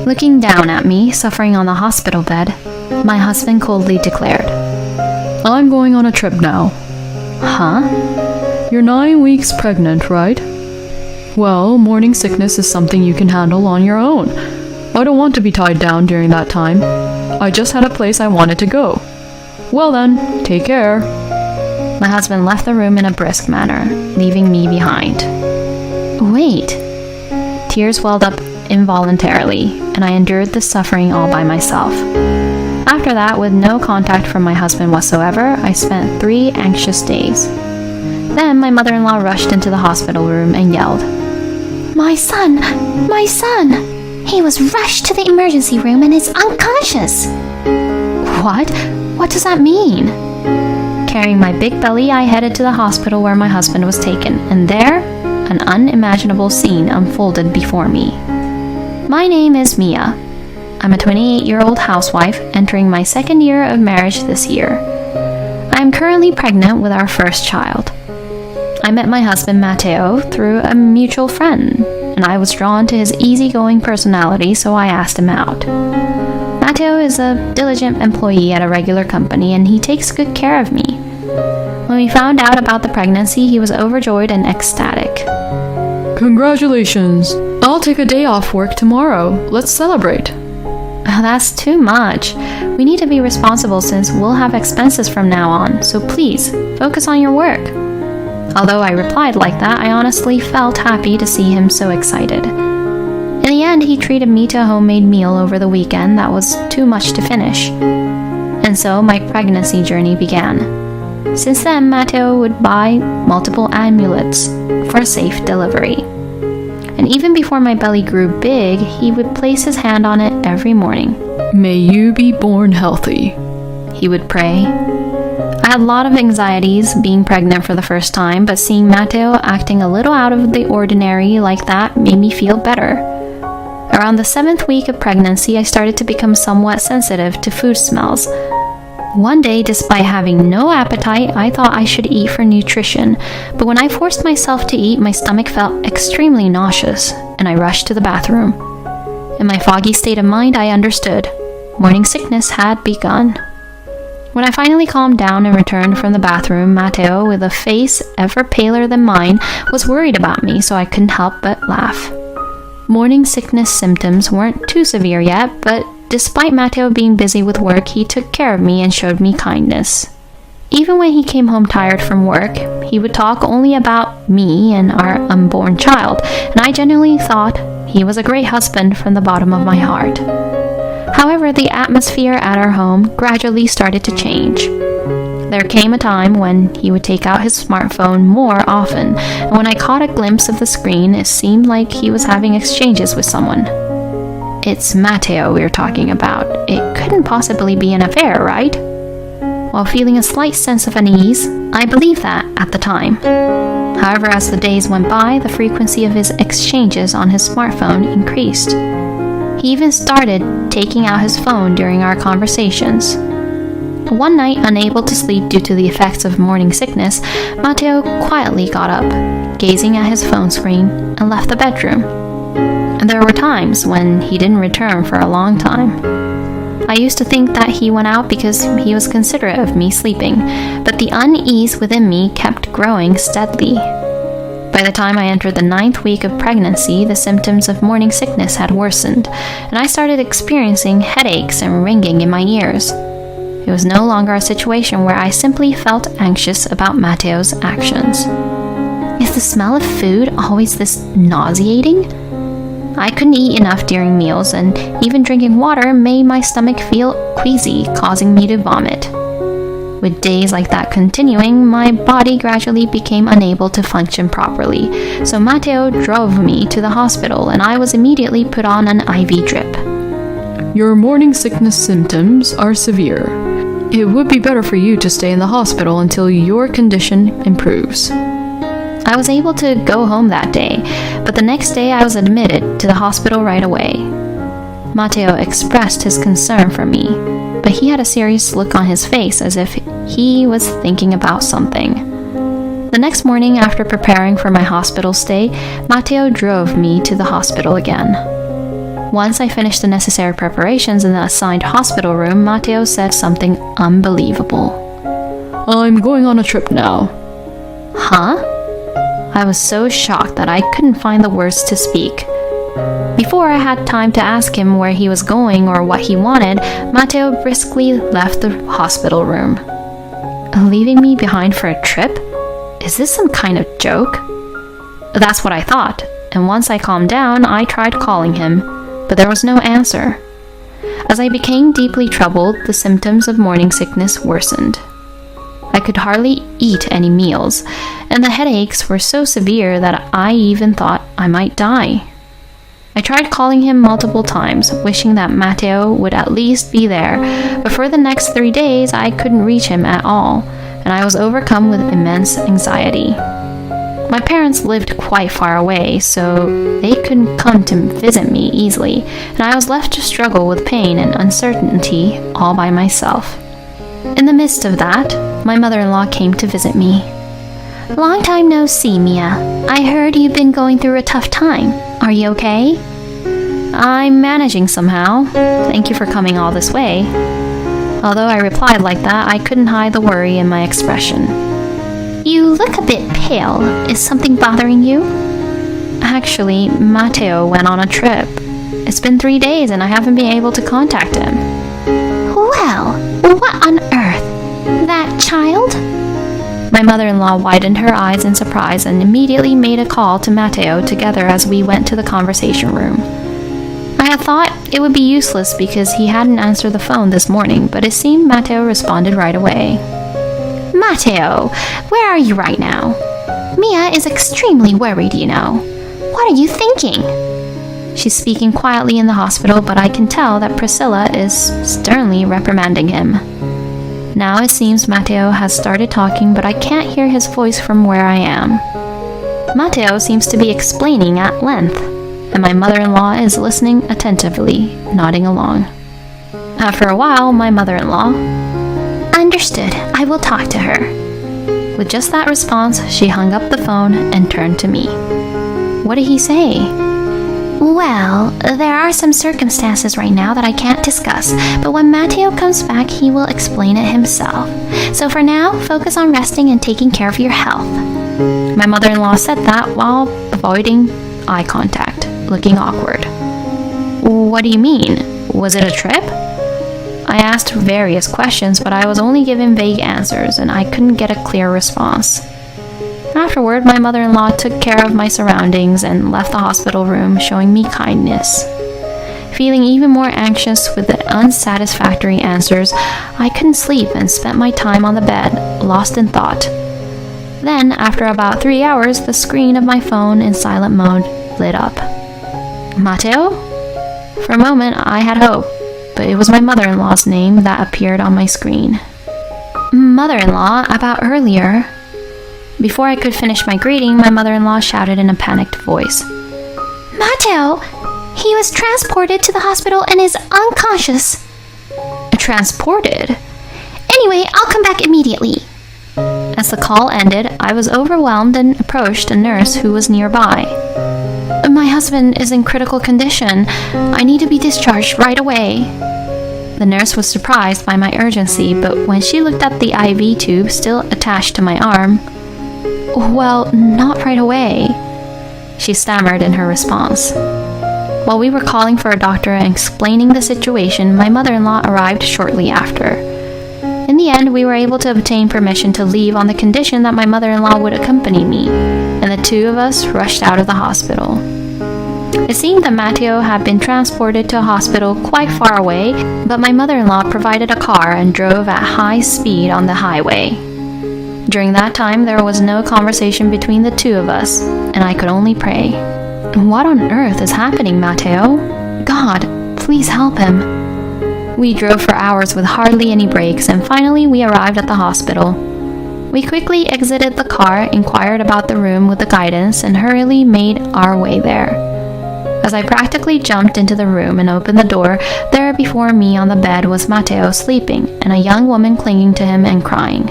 Looking down at me, suffering on the hospital bed, my husband coldly declared, I'm going on a trip now. Huh? You're 9 weeks pregnant, right? Well, morning sickness is something you can handle on your own. I don't want to be tied down during that time. I just had a place I wanted to go. Well then, take care. My husband left the room in a brisk manner, leaving me behind. Wait. Tears welled up involuntarily, and I endured the suffering all by myself. After that, with no contact from my husband whatsoever, I spent 3 anxious days. Then my mother-in-law rushed into the hospital room and yelled, My son! My son! He was rushed to the emergency room and is unconscious! What? What does that mean? Carrying my big belly, I headed to the hospital where my husband was taken, and there, an unimaginable scene unfolded before me. My name is Mia. I'm a 28-year-old housewife entering my 2nd year of marriage this year. I am currently pregnant with our first child. I met my husband Matteo through a mutual friend, and I was drawn to his easygoing personality, so I asked him out. Matteo is a diligent employee at a regular company, and he takes good care of me. When we found out about the pregnancy, he was overjoyed and ecstatic. Congratulations! I'll take a day off work tomorrow. Let's celebrate. That's too much. We need to be responsible since we'll have expenses from now on, so please, focus on your work. Although I replied like that, I honestly felt happy to see him so excited. In the end, he treated me to a homemade meal over the weekend that was too much to finish. And so my pregnancy journey began. Since then, Matteo would buy multiple amulets for a safe delivery. And even before my belly grew big, he would place his hand on it every morning. May you be born healthy, he would pray. I had a lot of anxieties being pregnant for the first time, but seeing Matteo acting a little out of the ordinary like that made me feel better. Around the 7th week of pregnancy, I started to become somewhat sensitive to food smells. One day, despite having no appetite, I thought I should eat for nutrition, but when I forced myself to eat, my stomach felt extremely nauseous, and I rushed to the bathroom. In my foggy state of mind, I understood. Morning sickness had begun. When I finally calmed down and returned from the bathroom, Matteo, with a face ever paler than mine, was worried about me, so I couldn't help but laugh. Morning sickness symptoms weren't too severe yet, but despite Matteo being busy with work, he took care of me and showed me kindness. Even when he came home tired from work, he would talk only about me and our unborn child, and I genuinely thought he was a great husband from the bottom of my heart. However, the atmosphere at our home gradually started to change. There came a time when he would take out his smartphone more often, and when I caught a glimpse of the screen, it seemed like he was having exchanges with someone. It's Matteo we're talking about. It couldn't possibly be an affair, right? While feeling a slight sense of unease, I believed that at the time. However, as the days went by, the frequency of his exchanges on his smartphone increased. He even started taking out his phone during our conversations. One night, unable to sleep due to the effects of morning sickness, Matteo quietly got up, gazing at his phone screen, and left the bedroom. And there were times when he didn't return for a long time. I used to think that he went out because he was considerate of me sleeping, but the unease within me kept growing steadily. By the time I entered the 9th week of pregnancy, the symptoms of morning sickness had worsened, and I started experiencing headaches and ringing in my ears. It was no longer a situation where I simply felt anxious about Matteo's actions. Is the smell of food always this nauseating? I couldn't eat enough during meals, and even drinking water made my stomach feel queasy, causing me to vomit. With days like that continuing, my body gradually became unable to function properly, so Matteo drove me to the hospital, and I was immediately put on an IV drip. Your morning sickness symptoms are severe. It would be better for you to stay in the hospital until your condition improves. I was able to go home that day, but the next day I was admitted to the hospital right away. Matteo expressed his concern for me, but he had a serious look on his face as if he was thinking about something. The next morning, after preparing for my hospital stay, Matteo drove me to the hospital again. Once I finished the necessary preparations in the assigned hospital room, Matteo said something unbelievable. I'm going on a trip now. Huh? I was so shocked that I couldn't find the words to speak. Before I had time to ask him where he was going or what he wanted, Matteo briskly left the hospital room. Leaving me behind for a trip? Is this some kind of joke? That's what I thought, and once I calmed down, I tried calling him, but there was no answer. As I became deeply troubled, the symptoms of morning sickness worsened. I could hardly eat any meals, and the headaches were so severe that I even thought I might die. I tried calling him multiple times, wishing that Matteo would at least be there, but for the next 3 days I couldn't reach him at all, and I was overcome with immense anxiety. My parents lived quite far away, so they couldn't come to visit me easily, and I was left to struggle with pain and uncertainty all by myself. In the midst of that, my mother-in-law came to visit me. Long time no see, Mia. I heard you've been going through a tough time. Are you okay? I'm managing somehow. Thank you for coming all this way. Although I replied like that, I couldn't hide the worry in my expression. You look a bit pale. Is something bothering you? Actually, Matteo went on a trip. It's been 3 days and I haven't been able to contact him. Well, what on earth? That child? My mother-in-law widened her eyes in surprise and immediately made a call to Matteo together as we went to the conversation room. I had thought it would be useless because he hadn't answered the phone this morning, but it seemed Matteo responded right away. Matteo, where are you right now? Mia is extremely worried, you know. What are you thinking? She's speaking quietly in the hospital, but I can tell that Priscilla is sternly reprimanding him. Now it seems Matteo has started talking, but I can't hear his voice from where I am. Matteo seems to be explaining at length, and my mother-in-law is listening attentively, nodding along. After a while, my mother-in-law, Understood. I will talk to her. With just that response, she hung up the phone and turned to me. What did he say? Well, there are some circumstances right now that I can't discuss, but when Matteo comes back, he will explain it himself. So for now, focus on resting and taking care of your health. My mother-in-law said that while avoiding eye contact, looking awkward. What do you mean? Was it a trip? I asked various questions, but I was only given vague answers, and I couldn't get a clear response. Afterward, my mother-in-law took care of my surroundings and left the hospital room, showing me kindness. Feeling even more anxious with the unsatisfactory answers, I couldn't sleep and spent my time on the bed, lost in thought. Then, after about 3 hours, the screen of my phone in silent mode lit up. Matteo? For a moment, I had hope, but it was my mother-in-law's name that appeared on my screen. Mother-in-law, about earlier. Before I could finish my greeting, my mother-in-law shouted in a panicked voice. Matteo! He was transported to the hospital and is unconscious. Transported? Anyway, I'll come back immediately. As the call ended, I was overwhelmed and approached a nurse who was nearby. My husband is in critical condition. I need to be discharged right away. The nurse was surprised by my urgency, but when she looked at the IV tube still attached to my arm, "Well, not right away," she stammered in her response. While we were calling for a doctor and explaining the situation, my mother-in-law arrived shortly after. In the end, we were able to obtain permission to leave on the condition that my mother-in-law would accompany me, and the two of us rushed out of the hospital. It seemed that Matteo had been transported to a hospital quite far away, but my mother-in-law provided a car and drove at high speed on the highway. During that time, there was no conversation between the two of us, and I could only pray. What on earth is happening, Matteo? God, please help him. We drove for hours with hardly any breaks, and finally we arrived at the hospital. We quickly exited the car, inquired about the room with the guidance, and hurriedly made our way there. As I practically jumped into the room and opened the door, there before me on the bed was Matteo sleeping, and a young woman clinging to him and crying.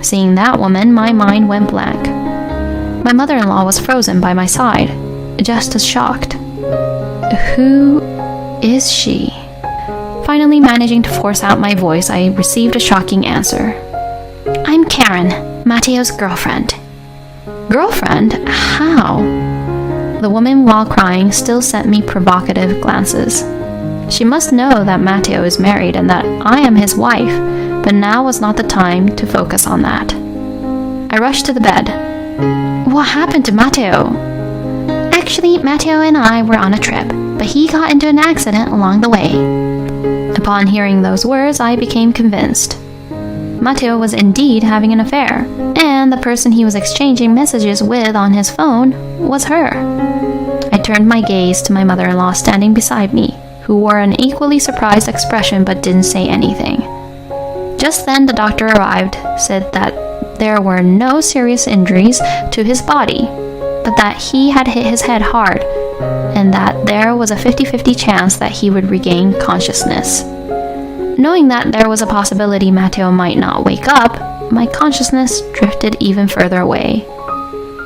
Seeing that woman, my mind went blank. My mother-in-law was frozen by my side, just as shocked. Who is she? Finally managing to force out my voice, I received a shocking answer. I'm Karen, Mateo's girlfriend. Girlfriend? How? The woman, while crying, still sent me provocative glances. She must know that Mateo is married and that I am his wife, but now was not the time to focus on that. I rushed to the bed. What happened to Mateo? Actually, Mateo and I were on a trip, but he got into an accident along the way. Upon hearing those words, I became convinced. Mateo was indeed having an affair, and the person he was exchanging messages with on his phone was her. I turned my gaze to my mother-in-law standing beside me, who wore an equally surprised expression but didn't say anything. Just then the doctor arrived, said that there were no serious injuries to his body, but that he had hit his head hard, and that there was a 50-50 chance that he would regain consciousness. Knowing that there was a possibility Mateo might not wake up, my consciousness drifted even further away.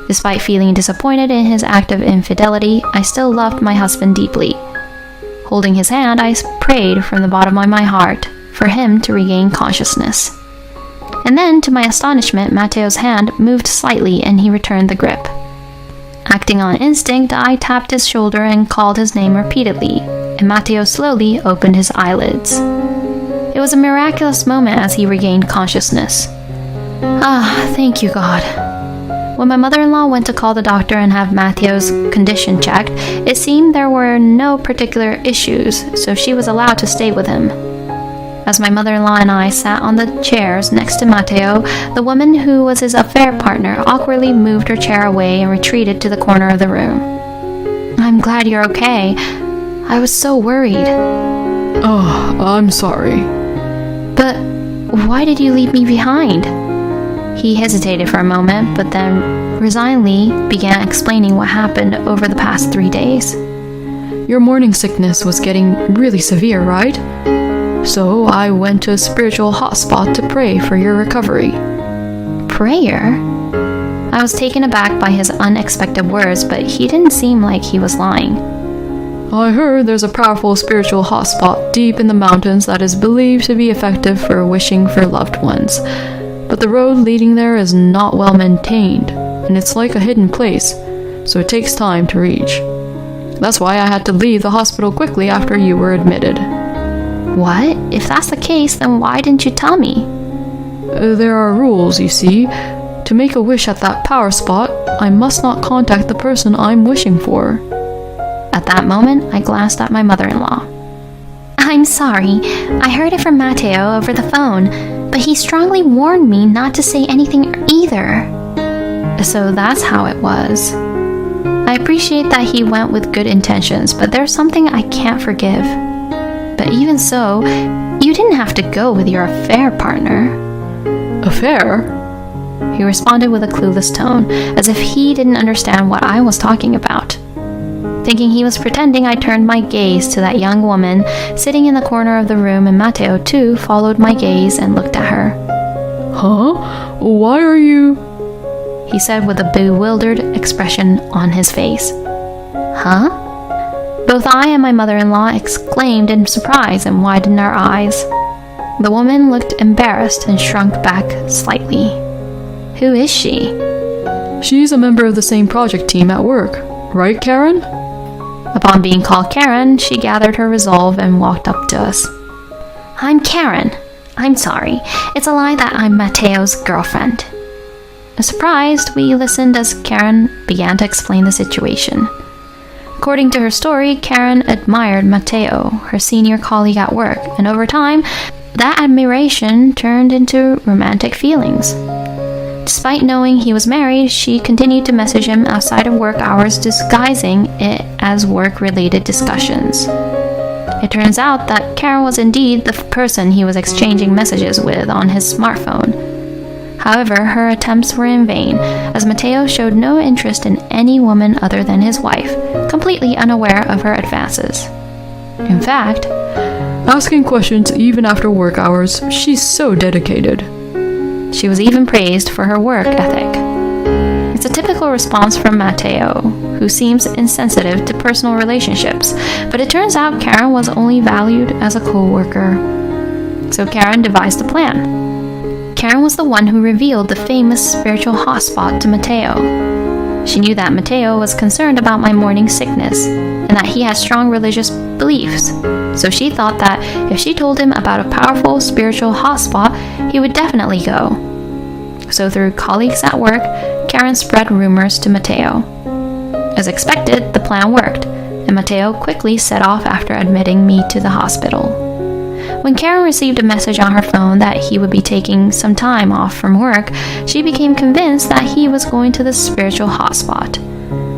Despite feeling disappointed in his act of infidelity, I still loved my husband deeply. Holding his hand, I prayed from the bottom of my heart for him to regain consciousness. And then, to my astonishment, Mateo's hand moved slightly and he returned the grip. Acting on instinct, I tapped his shoulder and called his name repeatedly, and Mateo slowly opened his eyelids. It was a miraculous moment as he regained consciousness. Ah, thank you, God. When my mother-in-law went to call the doctor and have Mateo's condition checked, it seemed there were no particular issues, so she was allowed to stay with him. As my mother-in-law and I sat on the chairs next to Mateo, the woman who was his affair partner awkwardly moved her chair away and retreated to the corner of the room. I'm glad you're okay. I was so worried. Oh, I'm sorry. But why did you leave me behind? He hesitated for a moment, but then resignedly began explaining what happened over the past 3 days. Your morning sickness was getting really severe, right? So I went to a spiritual hotspot to pray for your recovery. Prayer? I was taken aback by his unexpected words, but he didn't seem like he was lying. I heard there's a powerful spiritual hotspot deep in the mountains that is believed to be effective for wishing for loved ones. But the road leading there is not well maintained, and it's like a hidden place, so it takes time to reach. That's why I had to leave the hospital quickly after you were admitted. What? If that's the case, then why didn't you tell me? There are rules, you see. To make a wish at that power spot, I must not contact the person I'm wishing for. At that moment, I glanced at my mother-in-law. I'm sorry. I heard it from Mateo over the phone, but he strongly warned me not to say anything either. So that's how it was. I appreciate that he went with good intentions, but there's something I can't forgive. But even so, you didn't have to go with your affair partner. Affair? He responded with a clueless tone, as if he didn't understand what I was talking about. Thinking he was pretending, I turned my gaze to that young woman sitting in the corner of the room, and Mateo, too, followed my gaze and looked at her. Huh? Why are you... He said with a bewildered expression on his face. Huh? Both I and my mother-in-law exclaimed in surprise and widened our eyes. The woman looked embarrassed and shrunk back slightly. Who is she? She's a member of the same project team at work, right, Karen? Upon being called Karen, she gathered her resolve and walked up to us. I'm Karen. I'm sorry. It's a lie that I'm Mateo's girlfriend. Surprised, we listened as Karen began to explain the situation. According to her story, Karen admired Mateo, her senior colleague at work, and over time, that admiration turned into romantic feelings. Despite knowing he was married, she continued to message him outside of work hours, disguising it as work-related discussions. It turns out that Karen was indeed the person he was exchanging messages with on his smartphone. However, her attempts were in vain, as Mateo showed no interest in any woman other than his wife, completely unaware of her advances. In fact, asking questions even after work hours, she's so dedicated. She was even praised for her work ethic. It's a typical response from Mateo, who seems insensitive to personal relationships, but it turns out Karen was only valued as a co-worker. So Karen devised a plan. Karen was the one who revealed the famous spiritual hotspot to Mateo. She knew that Mateo was concerned about my morning sickness and that he had strong religious beliefs, so she thought that if she told him about a powerful spiritual hotspot, he would definitely go. So through colleagues at work, Karen spread rumors to Mateo. As expected, the plan worked, and Mateo quickly set off after admitting me to the hospital. When Karen received a message on her phone that he would be taking some time off from work, she became convinced that he was going to the spiritual hotspot.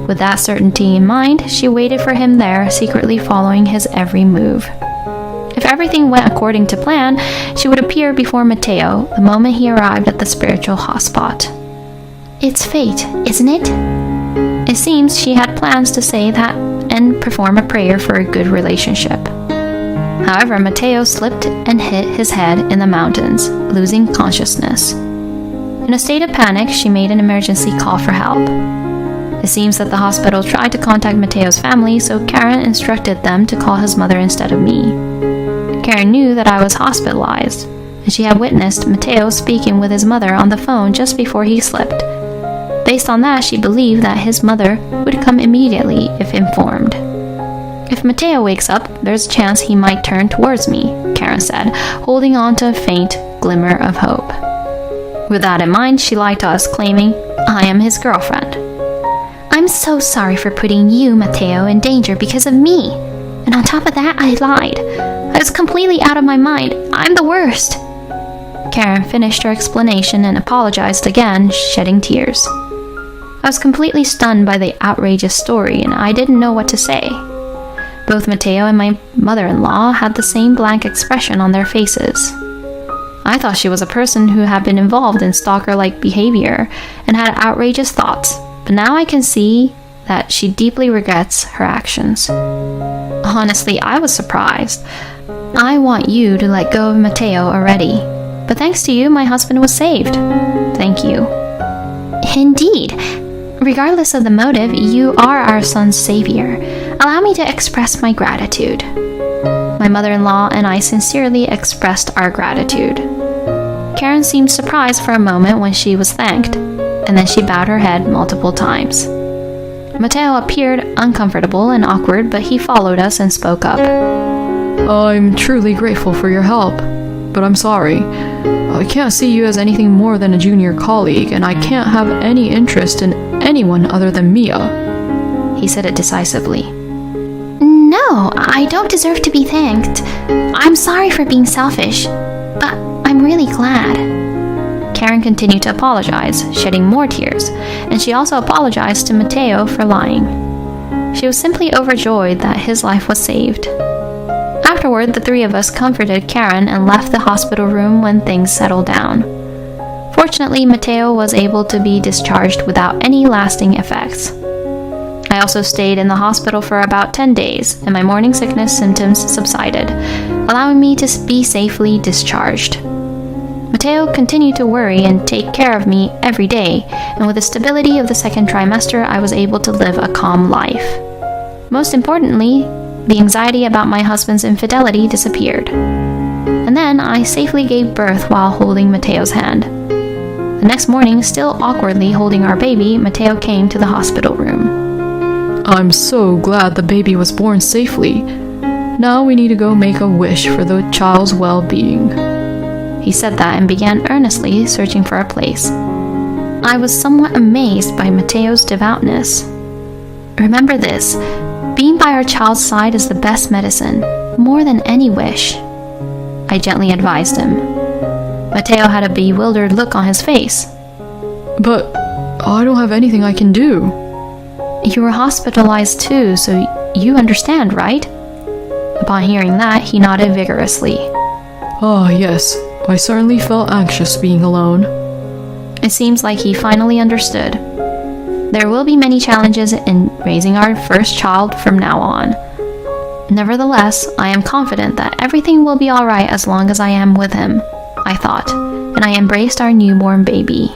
With that certainty in mind, she waited for him there, secretly following his every move. If everything went according to plan, she would appear before Mateo the moment he arrived at the spiritual hotspot. It's fate, isn't it? It seems she had plans to say that and perform a prayer for a good relationship. However, Mateo slipped and hit his head in the mountains, losing consciousness. In a state of panic, she made an emergency call for help. It seems that the hospital tried to contact Mateo's family, so Karen instructed them to call his mother instead of me. Karen knew that I was hospitalized, and she had witnessed Mateo speaking with his mother on the phone just before he slipped. Based on that, she believed that his mother would come immediately if informed. If Mateo wakes up, there's a chance he might turn towards me, Karen said, holding on to a faint glimmer of hope. With that in mind, she lied to us, claiming, "I am his girlfriend." I'm so sorry for putting you, Mateo, in danger because of me. And on top of that, I lied. I was completely out of my mind. I'm the worst. Karen finished her explanation and apologized again, shedding tears. I was completely stunned by the outrageous story, and I didn't know what to say. Both Mateo and my mother-in-law had the same blank expression on their faces. I thought she was a person who had been involved in stalker-like behavior and had outrageous thoughts, but now I can see that she deeply regrets her actions. Honestly, I was surprised. I want you to let go of Mateo already, but thanks to you, my husband was saved. Thank you. Indeed. Regardless of the motive, you are our son's savior. Allow me to express my gratitude. My mother-in-law and I sincerely expressed our gratitude. Karen seemed surprised for a moment when she was thanked, and then she bowed her head multiple times. Mateo appeared uncomfortable and awkward, but he followed us and spoke up. I'm truly grateful for your help, but I'm sorry. I can't see you as anything more than a junior colleague, and I can't have any interest in anyone other than Mia. He said it decisively. No, I don't deserve to be thanked. I'm sorry for being selfish, but I'm really glad. Karen continued to apologize, shedding more tears, and she also apologized to Mateo for lying. She was simply overjoyed that his life was saved. Afterward, the three of us comforted Karen and left the hospital room when things settled down. Fortunately, Mateo was able to be discharged without any lasting effects. I also stayed in the hospital for about 10 days, and my morning sickness symptoms subsided, allowing me to be safely discharged. Mateo continued to worry and take care of me every day, and with the stability of the second trimester, I was able to live a calm life. Most importantly, the anxiety about my husband's infidelity disappeared. And then I safely gave birth while holding Mateo's hand. The next morning, still awkwardly holding our baby, Mateo came to the hospital room. I'm so glad the baby was born safely. Now we need to go make a wish for the child's well-being. He said that and began earnestly searching for a place. I was somewhat amazed by Mateo's devoutness. Remember this, being by our child's side is the best medicine, more than any wish, I gently advised him. Mateo had a bewildered look on his face. But I don't have anything I can do. You were hospitalized too, so you understand, right? Upon hearing that, he nodded vigorously. Ah, yes. I certainly felt anxious being alone. It seems like he finally understood. There will be many challenges in raising our first child from now on. Nevertheless, I am confident that everything will be alright as long as I am with him, I thought, and I embraced our newborn baby.